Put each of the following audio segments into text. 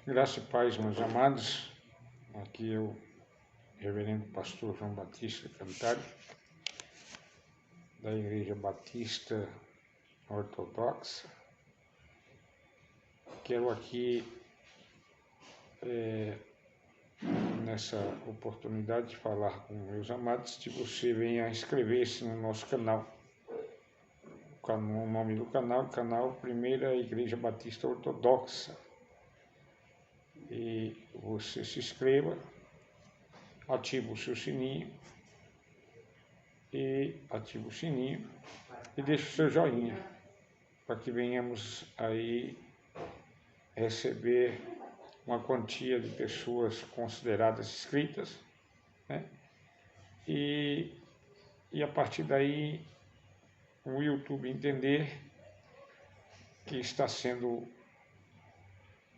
Graça e paz, meus amados. Aqui é o reverendo pastor João Batista Cantari, da Igreja Batista Ortodoxa. Quero aqui, nessa oportunidade, falar com meus amados que você venha inscrever-se no nosso canal. O nome do canal Primeira Igreja Batista Ortodoxa. E você se inscreva, ativa o seu sininho e deixe o seu joinha, para que venhamos aí receber uma quantia de pessoas consideradas inscritas, né? E a partir daí o YouTube entender que está sendo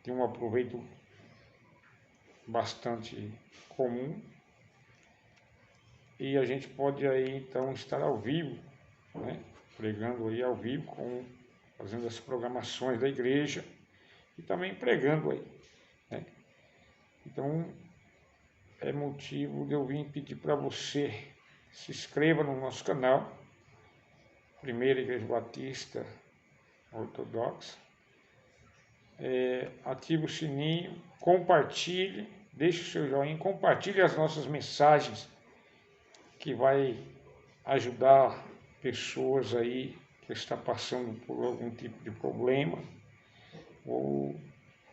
de um aproveito bastante comum, e a gente pode aí então estar ao vivo, né? Pregando aí ao vivo, fazendo as programações da igreja e também pregando aí, né? Então é motivo de eu vir pedir para você se inscreva no nosso canal Primeira Igreja Batista Ortodoxa, ative o sininho, compartilhe, deixe o seu joinha, compartilhe as nossas mensagens, que vai ajudar pessoas aí que estão passando por algum tipo de problema, ou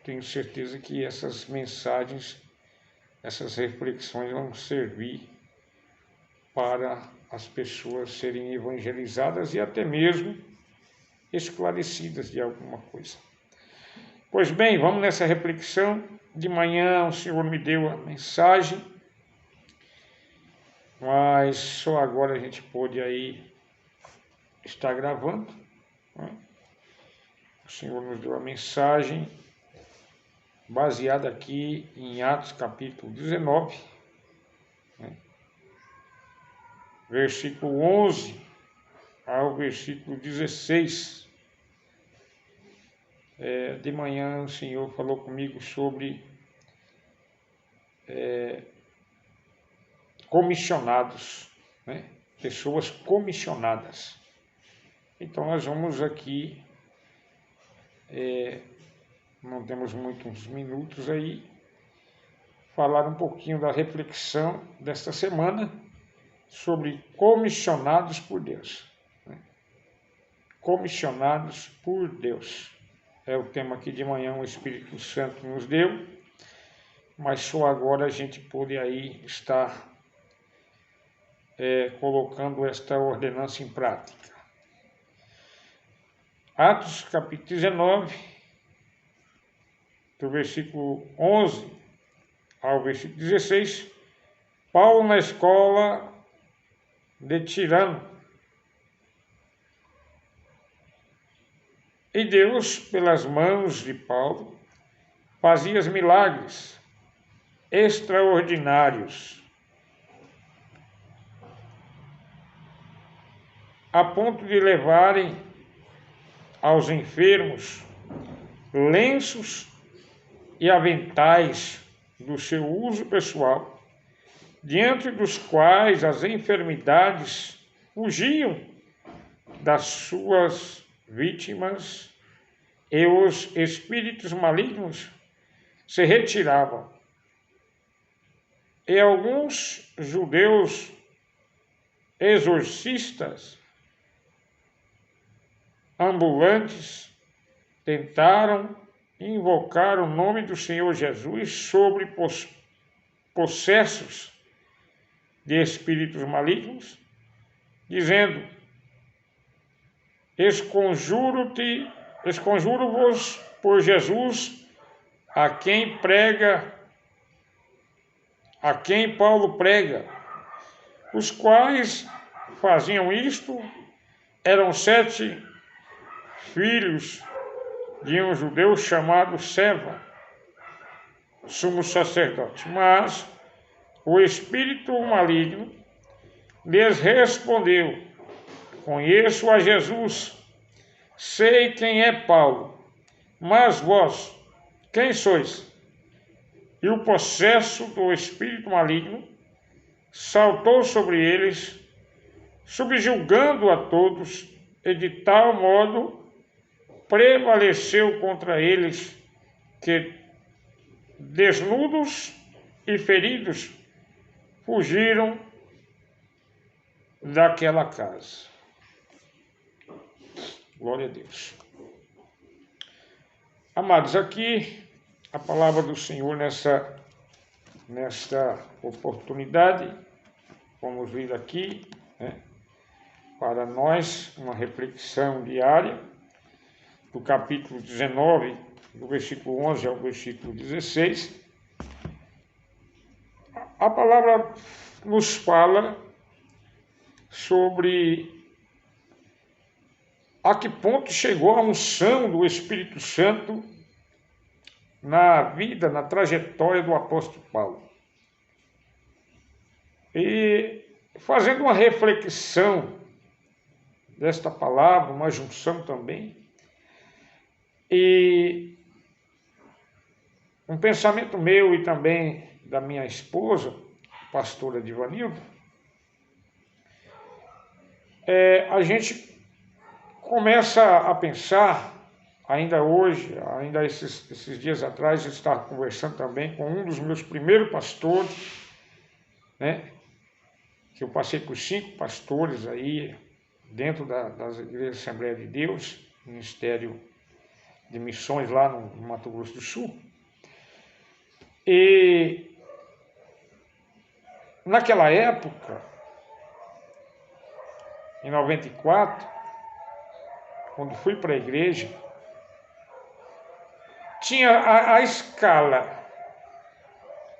tenho certeza que essas mensagens, essas reflexões vão servir para as pessoas serem evangelizadas e até mesmo esclarecidas de alguma coisa. Pois bem, vamos nessa reflexão. De manhã o Senhor me deu a mensagem, mas só agora a gente pôde aí estar gravando, né? O Senhor nos deu a mensagem baseada aqui em Atos capítulo 19, né? Versículo 11 ao versículo 16. De manhã o Senhor falou comigo sobre comissionados, né? Pessoas comissionadas. Então nós vamos aqui, não temos muitos minutos aí, falar um pouquinho da reflexão desta semana sobre comissionados por Deus, né? Comissionados por Deus. É o tema que de manhã o Espírito Santo nos deu, mas só agora a gente pôde aí estar colocando esta ordenança em prática. Atos capítulo 19, do versículo 11 ao versículo 16, Paulo na escola de Tirano. E Deus, pelas mãos de Paulo, fazia milagres extraordinários, a ponto de levarem aos enfermos lenços e aventais do seu uso pessoal, diante dos quais as enfermidades fugiam das suas vítimas e os espíritos malignos se retiravam. E alguns judeus exorcistas ambulantes tentaram invocar o nome do Senhor Jesus sobre possessos de espíritos malignos, dizendo: esconjuro-vos por Jesus, a quem Paulo prega. Os quais faziam isto eram 7 filhos de um judeu chamado Seva, sumo sacerdote. Mas o espírito maligno lhes respondeu: conheço a Jesus, sei quem é Paulo, mas vós, quem sois? e o possesso do espírito maligno saltou sobre eles, subjugando a todos, e de tal modo prevaleceu contra eles que, desnudos e feridos, fugiram daquela casa. Glória a Deus. Amados, aqui a palavra do Senhor nesta oportunidade, vamos vir aqui, para nós, uma reflexão diária, do capítulo 19, do versículo 11 ao versículo 16. A palavra nos fala sobre a que ponto chegou a unção do Espírito Santo na vida, na trajetória do apóstolo Paulo. E fazendo uma reflexão desta palavra, uma junção também, e um pensamento meu e também da minha esposa, pastora Divanilda, a gente começa a pensar, ainda hoje, ainda esses dias atrás, eu estava conversando também com um dos meus primeiros pastores, que eu passei por 5 pastores aí, dentro das igrejas da Assembleia de Deus, Ministério de Missões lá no Mato Grosso do Sul. E naquela época, em 94, quando fui para a igreja, tinha a escala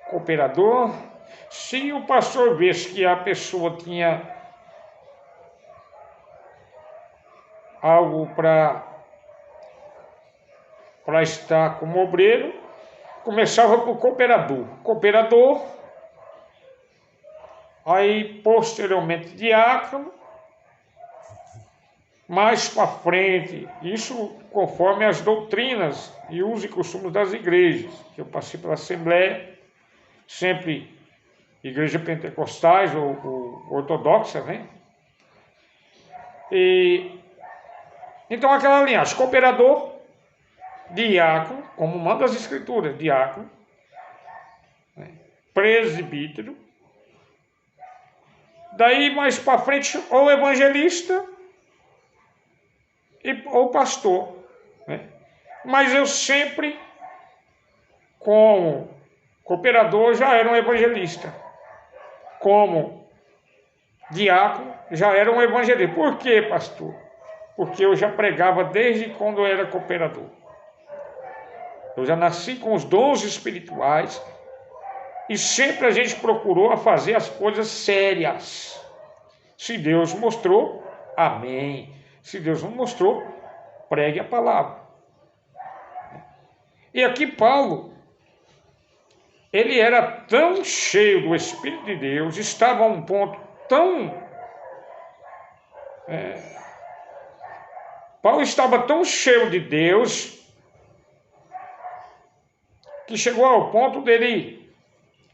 cooperador. Se o pastor visse que a pessoa tinha algo para estar como obreiro, começava por cooperador, aí posteriormente diácono, mais para frente, isso conforme as doutrinas e usos e costumes das igrejas, que eu passei pela Assembleia, sempre igreja pentecostais ou ortodoxa, E então aquela linhagem, cooperador, diácono, como manda as escrituras, diácono, presbítero, daí mais para frente ou evangelista ou pastor, Mas eu sempre, como cooperador, já era um evangelista, como diácono, já era um evangelista. Por quê, pastor? Porque eu já pregava desde quando eu era cooperador. Eu já nasci com os dons espirituais e sempre a gente procurou a fazer as coisas sérias. Se Deus mostrou, amém. Se Deus não mostrou, pregue a palavra. E aqui Paulo, ele era tão cheio do Espírito de Deus, estava a um ponto tão... Paulo estava tão cheio de Deus, que chegou ao ponto dele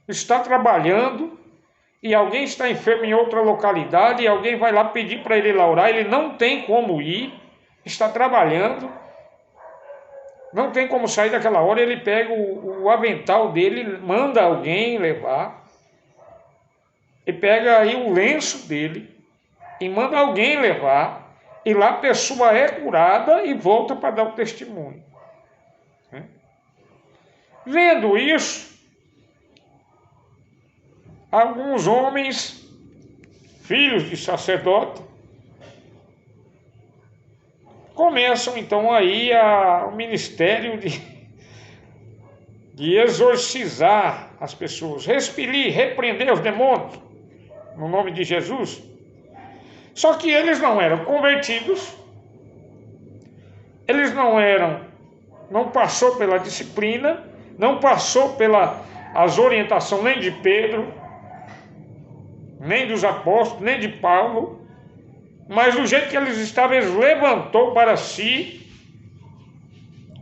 estar trabalhando e alguém está enfermo em outra localidade e alguém vai lá pedir para ele lá orar, ele não tem como ir, está trabalhando, não tem como sair daquela hora, ele pega o avental dele, manda alguém levar, e pega aí o lenço dele e manda alguém levar, e lá a pessoa é curada e volta para dar o testemunho. Vendo isso, alguns homens, filhos de sacerdote, começam então aí o ministério de exorcizar as pessoas, expelir, repreender os demônios, no nome de Jesus. Só que eles não eram convertidos, eles não passou pela disciplina, não passou as orientações nem de Pedro, nem dos apóstolos, nem de Paulo, mas do jeito que eles estavam, eles levantou para si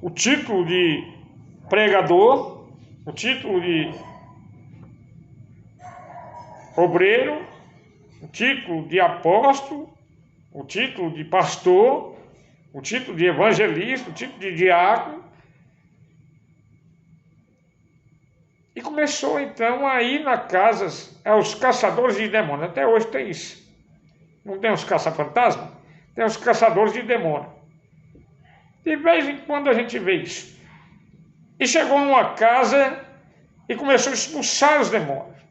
o título de pregador o título de obreiro, o título de apóstolo, o título de pastor, o título de evangelista, o título de diácono. E começou então a ir na casa, os caçadores de demônios. Até hoje tem isso. Não tem os caça-fantasma? Tem os caçadores de demônio. De vez em quando a gente vê isso. E chegou numa casa e começou a expulsar os demônios.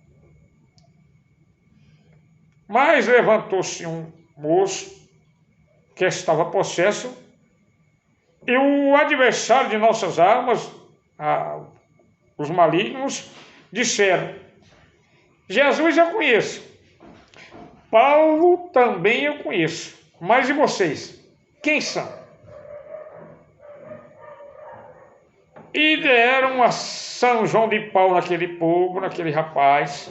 Mas levantou-se um moço que estava possesso, e o adversário de nossas almas, os malignos, disseram: Jesus eu conheço, Paulo também eu conheço, mas e vocês? Quem são? E deram a São João de Pau naquele povo, naquele rapaz,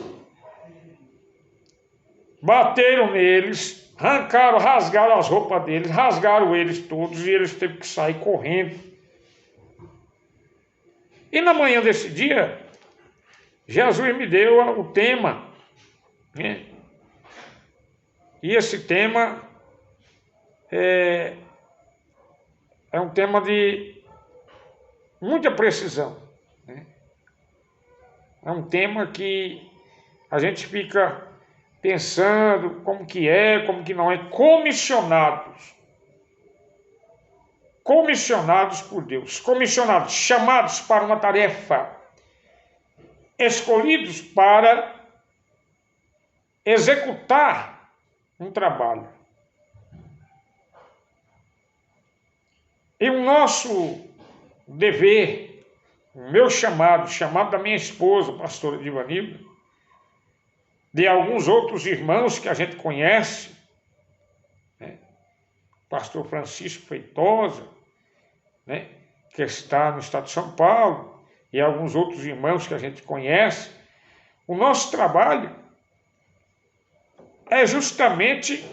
bateram neles, arrancaram, rasgaram as roupas deles, rasgaram eles todos, e eles teve que sair correndo. E na manhã desse dia, Jesus me deu o tema, né? E esse tema é um tema de muita precisão, né? É um tema que a gente fica pensando como que é, como que não é. Comissionados por Deus, comissionados, chamados para uma tarefa, escolhidos para executar um trabalho. E o nosso dever, o meu chamado da minha esposa, pastora Divanilda, de alguns outros irmãos que a gente conhece, né? Pastor Francisco Feitosa, né? Que está no estado de São Paulo, e alguns outros irmãos que a gente conhece. O nosso trabalho é justamente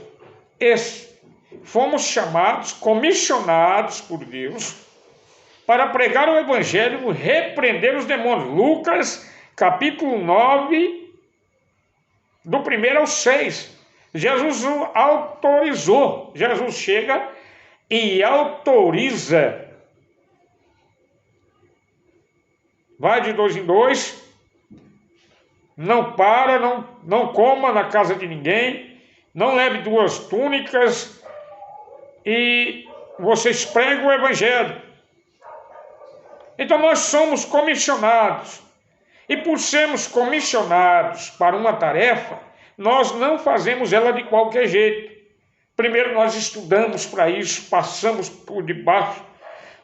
esse. Fomos chamados, comissionados por Deus, para pregar o Evangelho, repreender os demônios. Lucas, capítulo 9, do 1 ao 6. Jesus autorizou. Jesus chega e autoriza. Vai de 2 em 2. Não para, não coma na casa de ninguém. Não leve 2 túnicas. E vocês pregam o Evangelho. Então nós somos comissionados. E por sermos comissionados para uma tarefa, nós não fazemos ela de qualquer jeito. Primeiro nós estudamos para isso, passamos por debaixo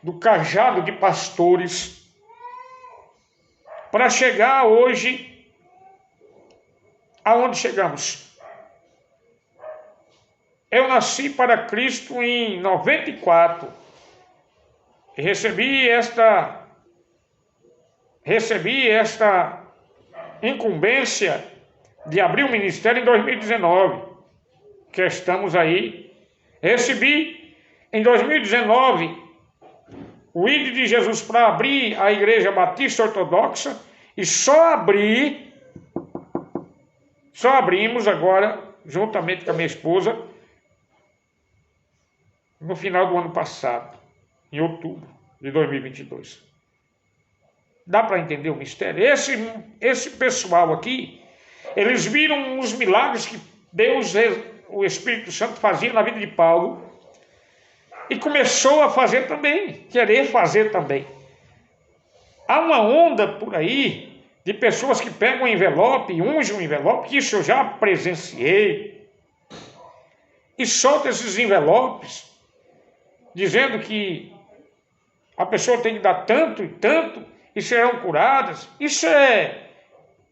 do cajado de pastores, para chegar hoje aonde chegamos. Eu nasci para Cristo em 94 e recebi esta incumbência de abrir o ministério em 2019, que estamos aí. Recebi em 2019 o ID de Jesus para abrir a Igreja Batista Ortodoxa, e só abrimos agora, juntamente com a minha esposa, no final do ano passado, em outubro de 2022. Dá para entender o mistério? Esse pessoal aqui, eles viram os milagres que Deus, o Espírito Santo, fazia na vida de Paulo, e começou a fazer também, querer fazer também. Há uma onda por aí de pessoas que pegam um envelope, ungem um envelope, que isso eu já presenciei, e soltam esses envelopes, dizendo que a pessoa tem que dar tanto e tanto, e serão curadas. Isso é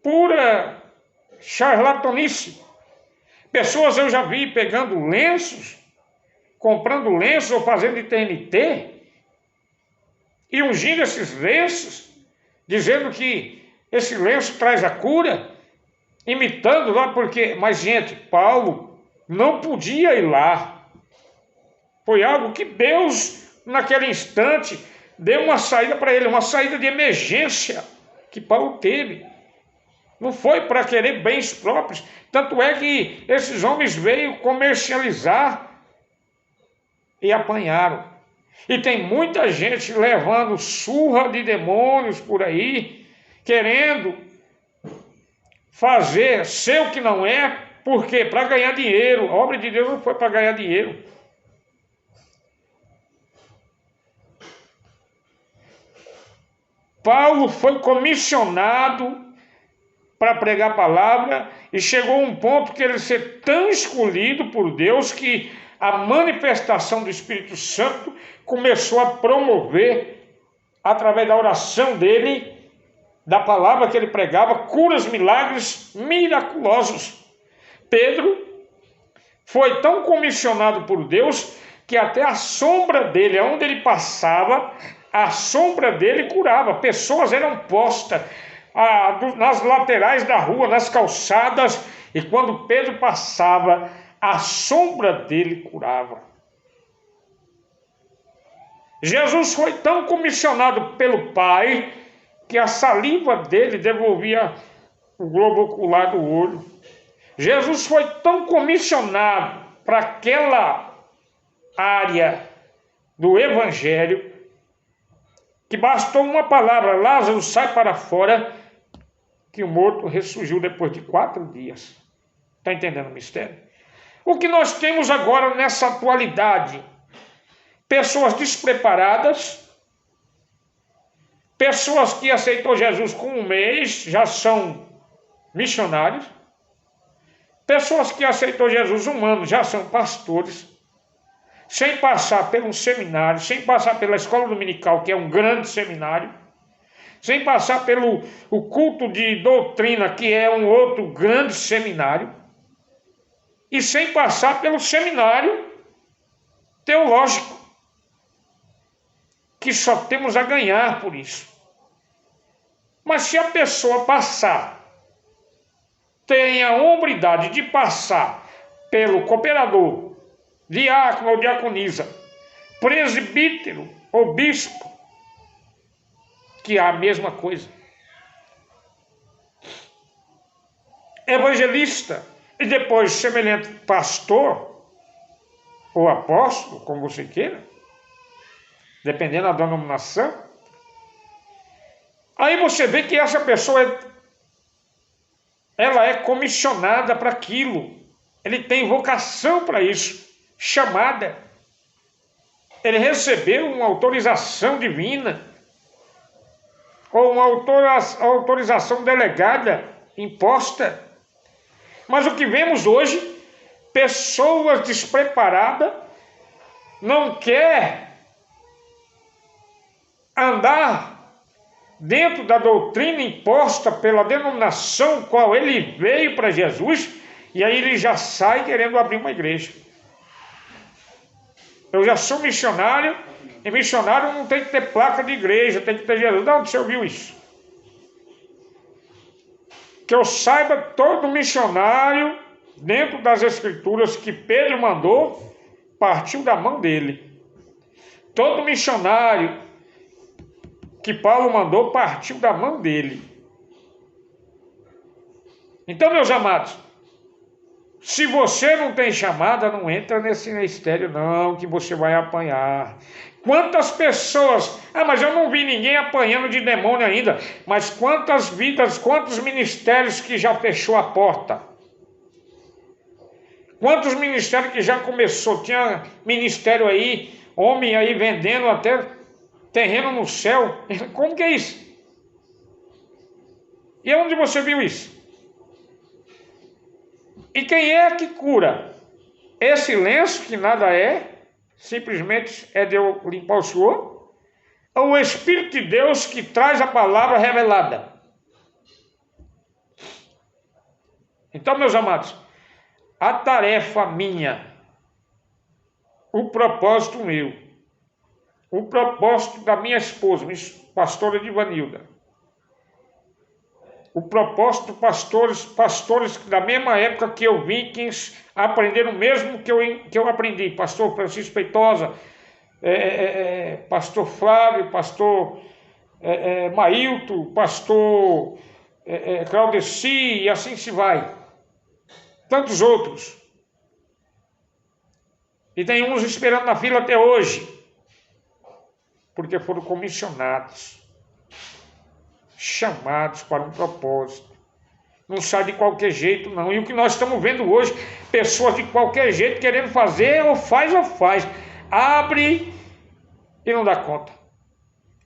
pura charlatanice. Pessoas eu já vi pegando lenços, comprando lenços ou fazendo de TNT, e ungindo esses lenços, dizendo que esse lenço traz a cura, imitando lá, porque... Mas, gente, Paulo não podia ir lá. Foi algo que Deus, naquele instante, deu uma saída para ele, uma saída de emergência, que Paulo teve. Não foi para querer bens próprios. Tanto é que esses homens veio comercializar e apanharam. E tem muita gente levando surra de demônios por aí, querendo fazer ser o que não é, por quê? Para ganhar dinheiro. A obra de Deus não foi para ganhar dinheiro. Paulo foi comissionado para pregar a palavra e chegou a um ponto que ele ser tão escolhido por Deus que a manifestação do Espírito Santo começou a promover, através da oração dele, da palavra que ele pregava, curas, milagres miraculosos. Pedro foi tão comissionado por Deus que até a sombra dele, aonde ele passava, a sombra dele curava. Pessoas eram postas nas laterais da rua, nas calçadas, e quando Pedro passava, a sombra dele curava. Jesus foi tão comissionado pelo Pai que a saliva dele devolvia o globo ocular do olho. Jesus foi tão comissionado para aquela área do Evangelho que bastou uma palavra: Lázaro, sai para fora, que o morto ressurgiu depois de 4 dias. Está entendendo o mistério? O que nós temos agora nessa atualidade? Pessoas despreparadas, pessoas que aceitou Jesus com 1 mês, já são missionários, pessoas que aceitou Jesus 1 ano, já são pastores, sem passar por um seminário, sem passar pela escola dominical, que é um grande seminário, sem passar pelo o culto de doutrina, que é um outro grande seminário, e sem passar pelo seminário teológico, que só temos a ganhar por isso. Mas se a pessoa passar, tem a hombridade de passar pelo cooperador, diácono ou diaconisa, presbítero ou bispo, que é a mesma coisa, evangelista, e depois semelhante pastor ou apóstolo, como você queira, dependendo da denominação, aí você vê que essa pessoa ela é comissionada para aquilo, ele tem vocação para isso, chamada, ele recebeu uma autorização divina, ou uma autorização delegada, imposta. Mas o que vemos hoje, pessoas despreparadas, não quer andar dentro da doutrina imposta pela denominação qual ele veio para Jesus, e aí ele já sai querendo abrir uma igreja. Eu já sou missionário, e missionário não tem que ter placa de igreja, tem que ter Jesus. De onde você ouviu isso? Que eu saiba, todo missionário, dentro das escrituras que Pedro mandou, partiu da mão dele. Todo missionário que Paulo mandou, partiu da mão dele. Então, meus amados, se você não tem chamada, não entra nesse mistério não, que você vai apanhar. Quantas pessoas, mas eu não vi ninguém apanhando de demônio ainda, mas quantas vidas, quantos ministérios que já fechou a porta? Quantos ministérios que já começou? Tinha ministério aí, homem aí vendendo até terreno no céu. Como que é isso? E onde você viu isso? E quem é que cura? Esse lenço que nada é, simplesmente é de eu limpar o suor, ou o Espírito de Deus que traz a palavra revelada? Então, meus amados, a tarefa minha, o propósito meu, o propósito da minha esposa, pastora Divanilda, o propósito dos pastores da mesma época que eu vim, que aprenderam o mesmo que eu aprendi, pastor Francisco Peitosa, pastor Flávio, pastor Mailton, pastor Claudeci, e assim se vai. Tantos outros. E tem uns esperando na fila até hoje, porque foram comissionados, chamados para um propósito. Não sai de qualquer jeito, não. E o que nós estamos vendo hoje, pessoas de qualquer jeito querendo fazer, ou faz. Abre e não dá conta.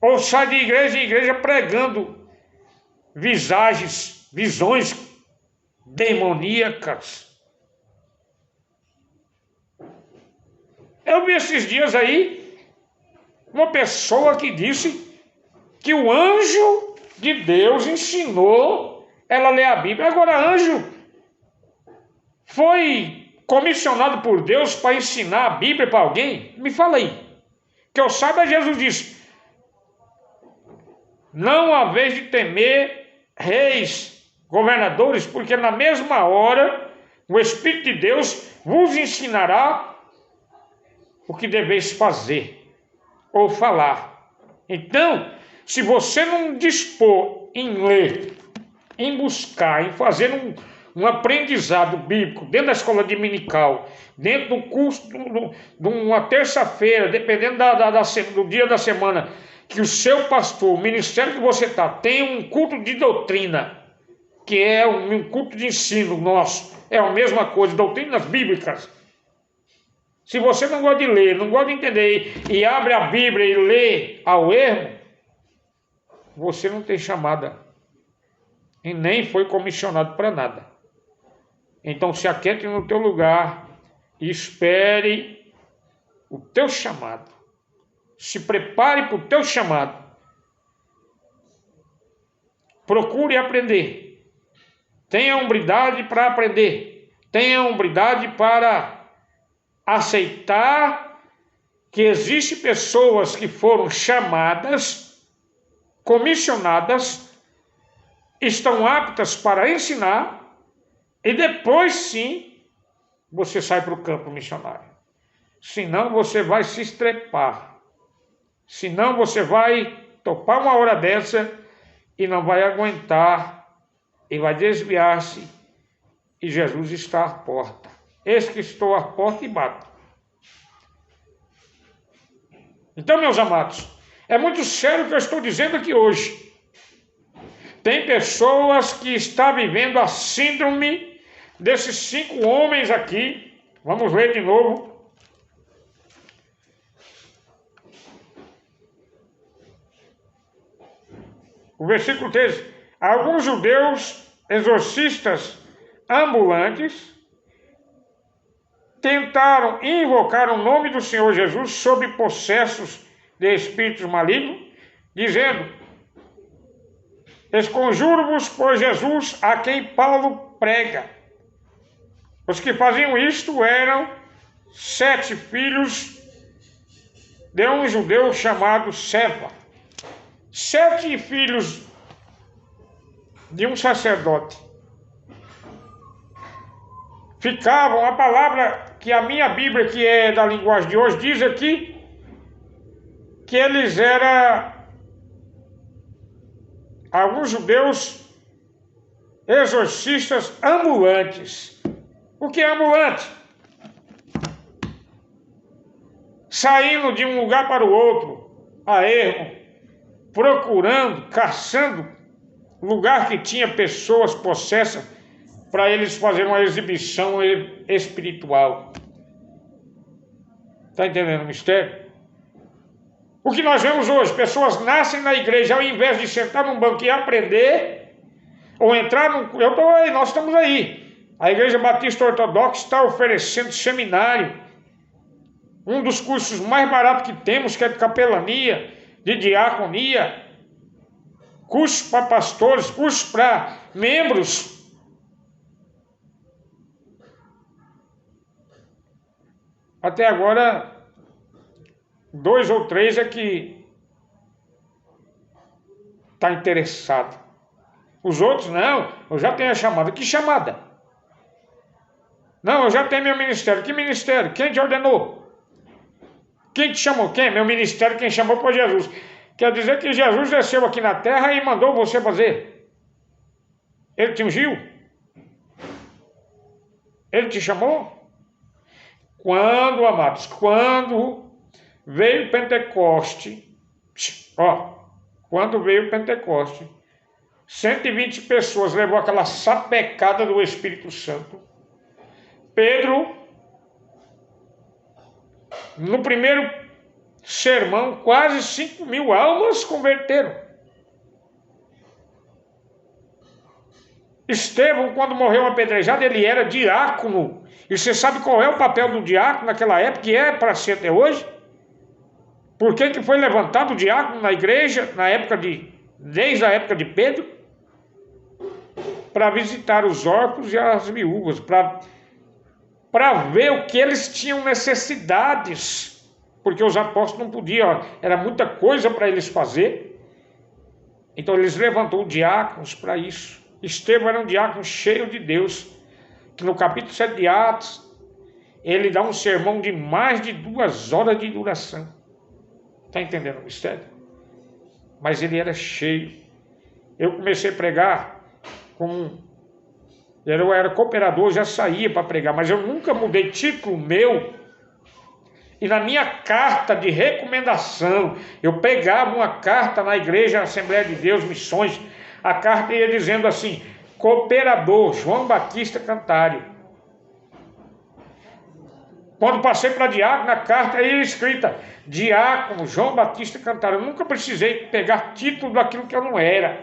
Ou sai de igreja em igreja pregando visões demoníacas. Eu vi esses dias aí uma pessoa que disse que o anjo de Deus ensinou ela a ler a Bíblia. Agora, anjo foi comissionado por Deus para ensinar a Bíblia para alguém? Me fala aí. Que eu saiba, Jesus disse: não há vez de temer reis, governadores, porque na mesma hora o Espírito de Deus vos ensinará o que deveis fazer ou falar. Então, se você não dispor em ler, em buscar, em fazer um aprendizado bíblico dentro da escola dominical, dentro do curso de uma terça-feira, dependendo do dia da semana, que o seu pastor, o ministério que você está, tem um culto de doutrina, que é um culto de ensino nosso, é a mesma coisa, doutrinas bíblicas. Se você não gosta de ler, não gosta de entender e abre a Bíblia e lê ao erro, você não tem chamada e nem foi comissionado para nada. Então se aquiete no teu lugar e espere o teu chamado. Se prepare para o teu chamado. Procure aprender. Tenha hombridade para aprender. Tenha hombridade para aceitar que existem pessoas que foram chamadas, comissionadas, estão aptas para ensinar, e depois sim você sai para o campo missionário. Senão você vai se estrepar. Senão você vai topar uma hora dessa e não vai aguentar e vai desviar-se, e Jesus está à porta. Eis que estou à porta e bato. Então, meus amados, é muito sério o que eu estou dizendo aqui hoje. Tem pessoas que estão vivendo a síndrome desses 5 homens aqui. Vamos ler de novo. O versículo 13. Alguns judeus exorcistas ambulantes tentaram invocar o nome do Senhor Jesus sobre possessos de espíritos malignos, dizendo: esconjuro-vos por Jesus, a quem Paulo prega. Os que faziam isto eram 7 filhos de um judeu chamado Seva. 7 filhos de um sacerdote. Ficavam, a palavra que a minha Bíblia, que é da linguagem de hoje, diz aqui que eles eram alguns judeus exorcistas ambulantes. O que é ambulante? Saindo de um lugar para o outro, a ermo, procurando, caçando lugar que tinha pessoas possessas, para eles fazerem uma exibição espiritual. Está entendendo o mistério? O que nós vemos hoje, pessoas nascem na igreja, ao invés de sentar num banco e aprender, ou entrar num... Eu estou aí, nós estamos aí. A Igreja Batista Ortodoxa está oferecendo seminário, um dos cursos mais baratos que temos, que é de capelania, de diaconia, cursos para pastores, cursos para membros. Até agora, 2 ou 3 é que está interessado. Os outros, não, eu já tenho a chamada. Que chamada? Não, eu já tenho meu ministério. Que ministério? Quem te ordenou? Quem te chamou? Quem? Meu ministério, quem chamou foi Jesus. Quer dizer que Jesus desceu aqui na terra e mandou você fazer. Ele te ungiu? Ele te chamou? Quando, amados, quando veio o Pentecoste, quando veio o Pentecoste, 120 pessoas levou aquela sapecada do Espírito Santo. Pedro, no primeiro sermão, quase 5.000 almas converteram. Estevão, quando morreu apedrejado, ele era diácono. E você sabe qual é o papel do diácono naquela época, e é para ser até hoje? Por que foi levantado o diácono na igreja, desde a época de Pedro? Para visitar os órfãos e as viúvas, para ver o que eles tinham necessidades. Porque os apóstolos não podiam, era muita coisa para eles fazer. Então eles levantou diáconos para isso. Estevão era um diácono cheio de Deus, que no capítulo 7 de Atos, ele dá um sermão de mais de 2 horas de duração. Está entendendo o mistério? Mas ele era cheio. Eu comecei a pregar eu era cooperador, já saía para pregar, mas eu nunca mudei título meu. E na minha carta de recomendação, eu pegava uma carta na igreja Assembleia de Deus, Missões, a carta ia dizendo assim: cooperador João Batista Cantário. Quando passei para diácono, a carta ia escrita diácono João Batista Cantário. Eu nunca precisei pegar título daquilo que eu não era.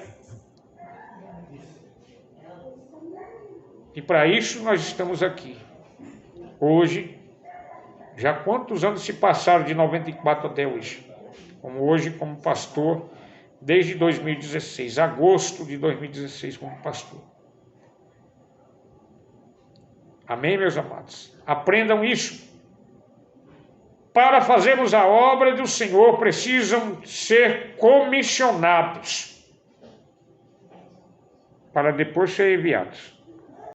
E para isso nós estamos aqui. Hoje, já quantos anos se passaram de 94 até hoje? Como pastor, desde 2016, agosto de 2016 como pastor. Amém, meus amados? Aprendam isso. Para fazermos a obra do Senhor, precisam ser comissionados, para depois ser enviados.